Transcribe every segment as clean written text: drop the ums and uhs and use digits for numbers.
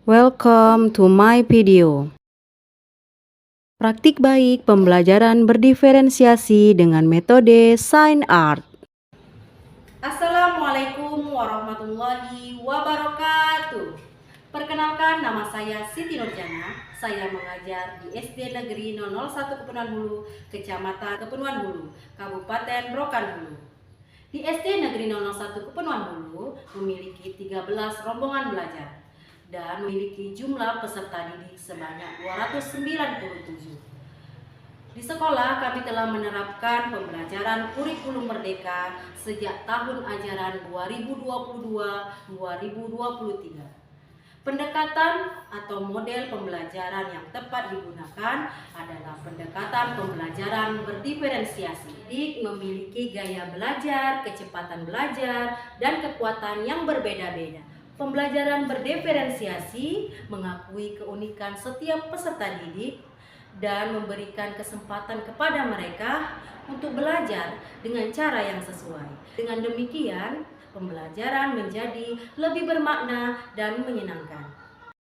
Welcome to my video. Praktik baik pembelajaran berdiferensiasi dengan metode Sign Art. Assalamualaikum warahmatullahi wabarakatuh. Perkenalkan, nama saya Siti Nurjana. Saya mengajar di SD Negeri 001 Kepunuhan Hulu, Kecamatan Kepunuhan Hulu, Kabupaten Rokan Hulu. Di SD Negeri 001 Kepunuhan Hulu memiliki 13 rombongan belajar dan memiliki jumlah peserta didik sebanyak 297. Di sekolah kami telah menerapkan pembelajaran kurikulum merdeka sejak tahun ajaran 2022-2023. Pendekatan atau model pembelajaran yang tepat digunakan adalah pendekatan pembelajaran berdiferensiasi. Didik memiliki gaya belajar, kecepatan belajar, dan kekuatan yang berbeda-beda. Pembelajaran berdiferensiasi mengakui keunikan setiap peserta didik dan memberikan kesempatan kepada mereka untuk belajar dengan cara yang sesuai. Dengan demikian, pembelajaran menjadi lebih bermakna dan menyenangkan.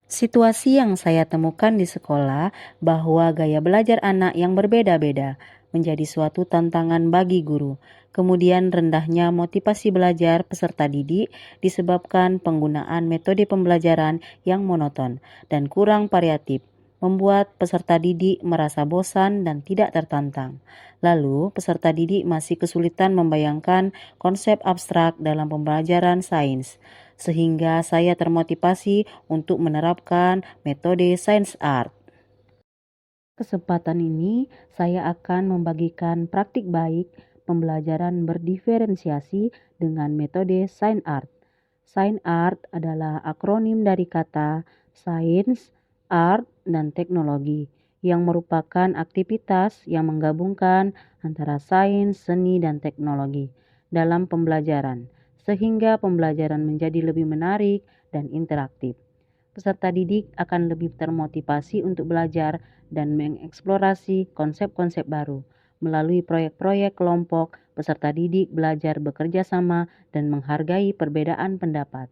Situasi yang saya temukan di sekolah bahwa gaya belajar anak yang berbeda-beda menjadi suatu tantangan bagi guru. Kemudian rendahnya motivasi belajar peserta didik disebabkan penggunaan metode pembelajaran yang monoton dan kurang variatif, membuat peserta didik merasa bosan dan tidak tertantang. Lalu, peserta didik masih kesulitan membayangkan konsep abstrak dalam pembelajaran sains, sehingga saya termotivasi untuk menerapkan metode Science Art. Kesempatan ini, saya akan membagikan praktik baik pembelajaran berdiferensiasi dengan metode Sign Art. Sign Art adalah akronim dari kata Science, Art, dan Teknologi yang merupakan aktivitas yang menggabungkan antara sains, seni, dan teknologi dalam pembelajaran, sehingga pembelajaran menjadi lebih menarik dan interaktif. Peserta didik akan lebih termotivasi untuk belajar dan mengeksplorasi konsep-konsep baru. Melalui proyek-proyek kelompok, peserta didik belajar bekerja sama dan menghargai perbedaan pendapat.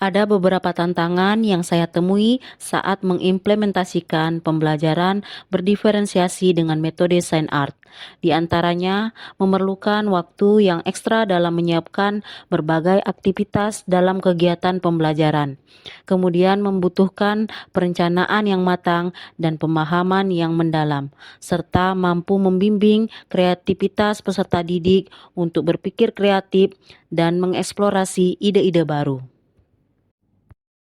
Ada beberapa tantangan yang saya temui saat mengimplementasikan pembelajaran berdiferensiasi dengan metode Sign Art. Di antaranya, memerlukan waktu yang ekstra dalam menyiapkan berbagai aktivitas dalam kegiatan pembelajaran. Kemudian membutuhkan perencanaan yang matang dan pemahaman yang mendalam, serta mampu membimbing kreativitas peserta didik untuk berpikir kreatif dan mengeksplorasi ide-ide baru.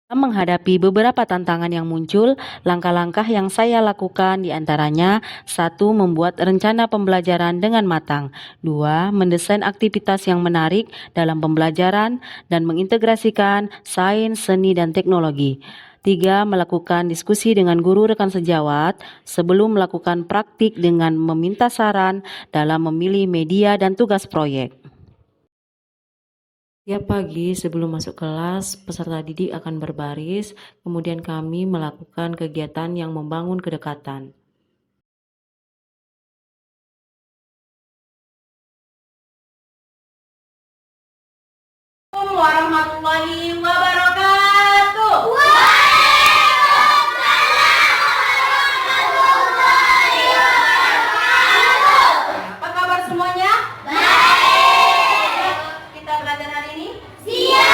Menghadapi beberapa tantangan yang muncul, langkah-langkah yang saya lakukan diantaranya 1. Membuat rencana pembelajaran dengan matang. 2. Mendesain aktivitas yang menarik dalam pembelajaran dan mengintegrasikan sains, seni, dan teknologi. 3. Melakukan diskusi dengan guru rekan sejawat sebelum melakukan praktik dengan meminta saran dalam memilih media dan tugas proyek. Tiap pagi sebelum masuk kelas, peserta didik akan berbaris, kemudian kami melakukan kegiatan yang membangun kedekatan. Warahmatullahi wabarakatuh. Apa kabar semuanya? Kita belajar hari ini? Lihat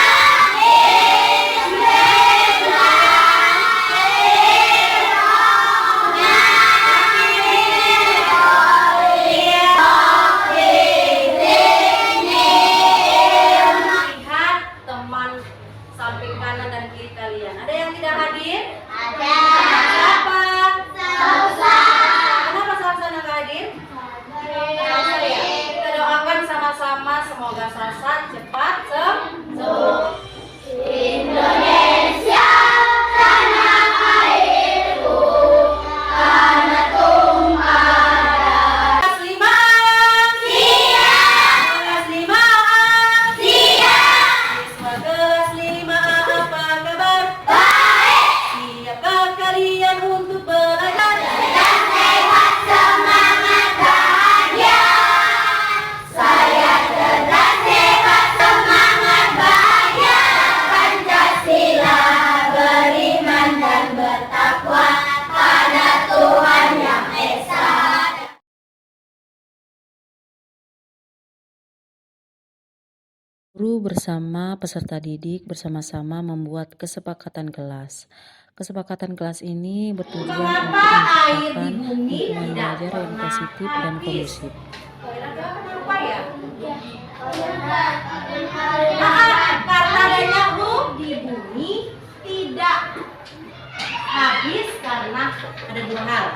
teman samping kanan dan kiri kalian. Ada yang tidak hadir? Ada. Siapa? Salsa. Kenapa Salsa nggak hadir? Salsa ya. Kita doakan sama-sama semoga Salsa cepat sembuh. Indonesia, tanah airku, tanah tumpah. Kelas 5. Siap. Kelas 5. Siap. Siswa kelas 5, apa kabar? Baik. Siapkah kalian Guru bersama peserta didik bersama-sama membuat kesepakatan kelas. Kesepakatan kelas ini bertujuan untuk menciptakan lingkungan belajar yang positif dan kondusif. Kenapa ya? Karena adanya di bumi tidak habis karena ada dua hal.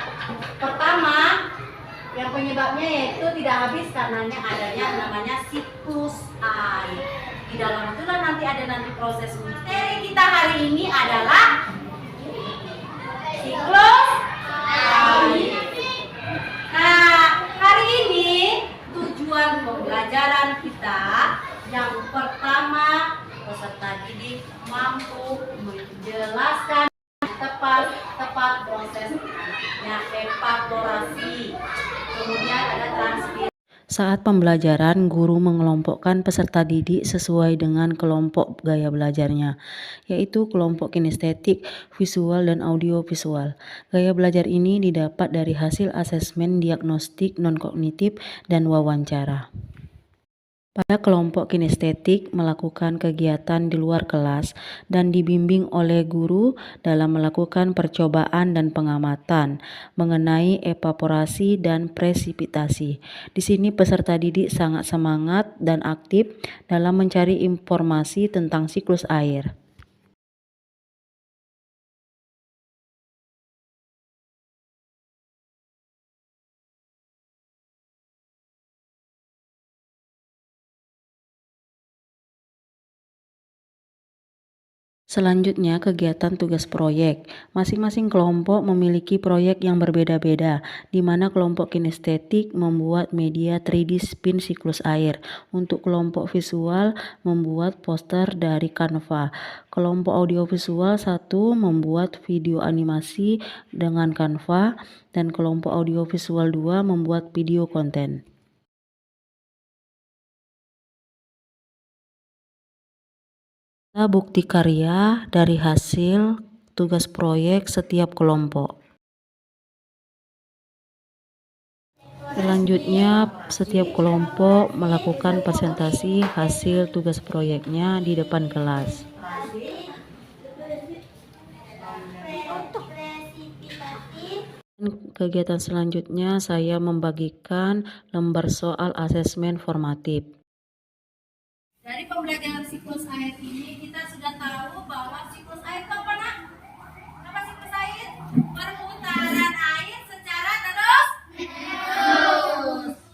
Pertama, yang penyebabnya yaitu tidak habis karena adanya namanya siklus air. Di dalam itulah nanti ada proses. Materi kita hari ini adalah siklus air. Nah, hari ini tujuan pembelajaran kita yang pertama, peserta didik mampu menjelaskan tepat prosesnya evaporasi. Kemudian ada transpirasi. Saat pembelajaran, guru mengelompokkan peserta didik sesuai dengan kelompok gaya belajarnya, yaitu kelompok kinestetik, visual, dan audiovisual. Gaya belajar ini didapat dari hasil asesmen diagnostik non-kognitif dan wawancara. Pada kelompok kinestetik melakukan kegiatan di luar kelas dan dibimbing oleh guru dalam melakukan percobaan dan pengamatan mengenai evaporasi dan presipitasi. Di sini peserta didik sangat semangat dan aktif dalam mencari informasi tentang siklus air. Selanjutnya, kegiatan tugas proyek. Masing-masing kelompok memiliki proyek yang berbeda-beda, di mana kelompok kinestetik membuat media 3D spin siklus air. Untuk kelompok visual membuat poster dari Canva. Kelompok audiovisual 1 membuat video animasi dengan Canva, dan kelompok audiovisual 2 membuat video konten. Bukti karya dari hasil tugas proyek setiap kelompok. Selanjutnya, setiap kelompok melakukan presentasi hasil tugas proyeknya di depan kelas. Kegiatan selanjutnya, saya membagikan lembar soal asesmen formatif. Dari pembelajaran siklus air ini kita sudah tahu bahwa siklus air itu apa, Nak? Apa siklus air? Perputaran air secara terus.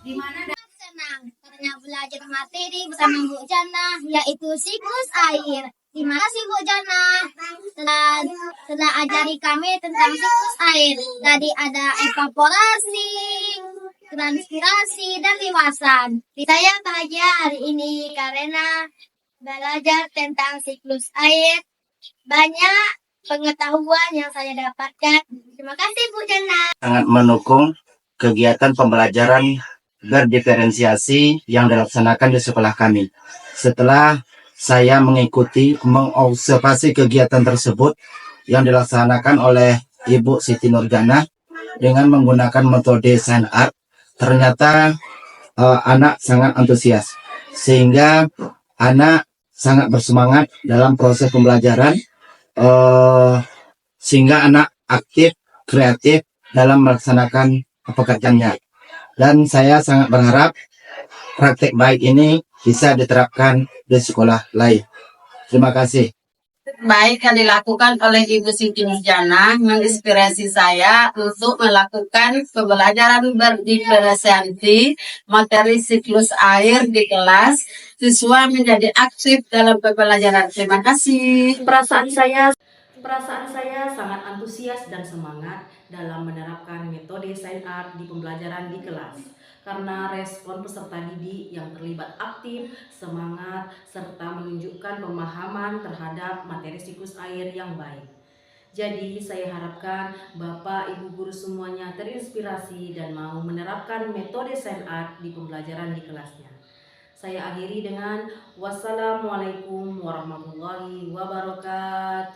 Di mana senang karena belajar materi bersama Bu Jana yaitu siklus air. Terima kasih Bu Jana telah ajari kami tentang siklus air. Tadi ada evaporasi, transpirasi, dan liwasan. Saya bahagia hari ini karena belajar tentang siklus air. Banyak pengetahuan yang saya dapatkan. Terima kasih Bu Jana. Sangat mendukung kegiatan pembelajaran berdiferensiasi yang dilaksanakan di sekolah kami. Setelah saya mengobservasi kegiatan tersebut yang dilaksanakan oleh Ibu Siti Nurjana dengan menggunakan metode Sign Art, ternyata anak sangat antusias, sehingga anak sangat bersemangat dalam proses pembelajaran, sehingga anak aktif, kreatif dalam melaksanakan pekerjaannya. Dan saya sangat berharap praktek baik ini bisa diterapkan di sekolah lain. Terima kasih. Baik yang dilakukan oleh Ibu Siti Nurjana menginspirasi saya untuk melakukan pembelajaran berdiferensiasi materi siklus air di kelas. Siswa menjadi aktif dalam pembelajaran. Terima kasih. Perasaan saya sangat antusias dan semangat dalam menerapkan metode Sign Art di pembelajaran di kelas. Karena respon peserta didik yang terlibat aktif, semangat, serta menunjukkan pemahaman terhadap materi siklus air yang baik. Jadi saya harapkan Bapak Ibu guru semuanya terinspirasi dan mau menerapkan metode Sign Art di pembelajaran di kelasnya. Saya akhiri dengan wassalamualaikum warahmatullahi wabarakatuh.